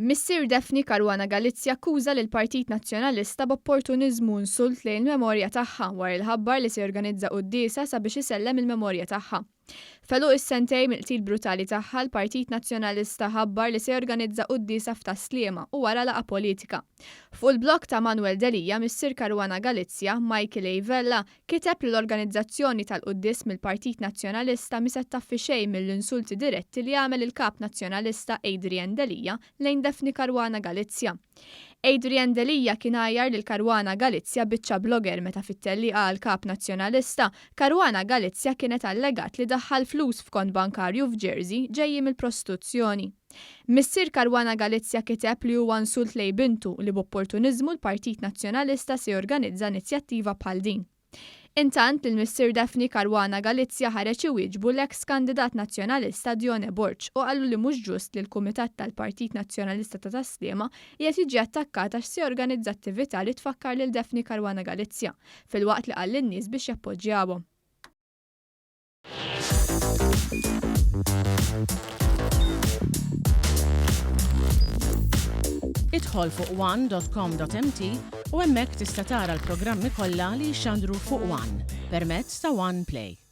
Missier Daphne Caruana Galizia akkuża lill-Partit Nazzjonalista b'opportuniżmu u insult lejn il-memorja tagħha wara l-ħabbar li se jorganizza quddiesa sabiex isellem il-memorja tagħha. Feluq is-sentejn mill-qtil brutali tagħha l-Partit Nazzjonalista ħabbar li se jorganizza quddiesa f'Taslima u wara laqgħa politika. Fuq il-blog ta' Missier Delia, Missier Caruana Galizia, Vella, kiteb li l-organizzazzjoni tal-quddies mill-Partit Nazzjonalista mi se jtaffi xejn mill-insulti diretti li għamel il-Kap Nazzjonalista Adrian Delia lejn Daphne Caruana Galizia. Adrian Delia kien għajjar lil Caruana Galizia biċċa blogger meta fit-tellieqa għall-Kap Nazzjonalista, Caruana Galizia kienet allegat li daħħal flus f'kont bankarju f'Jersey ġejji mill-prostituzzjoni. Missier Caruana Galizia kiteb li huwa insult lejn Bintu li b'opportuniżmu l-Partit Nazzjonalista se jorganizza inizjattiva bħal din. Intant il-Missier Daphne Caruana Galizia ħareġ iwieġbu l-eks kandidat nazzjonalista Dione Borċ u qalu li mhux ġust li l-Kumitat tal-Partit Nazzjonalista ta' Taslima qiegħed jiġi attakkat għax se jorganizza attività li tfakkar lil Daphne Caruana Galizia filwaqt li qal lin-nies biex jappoġġjawhom. Idħol fuq one.com.mt u hemmhekk tista' tara l-programmi kollha li jxandru fuq One permezz ta' One Play.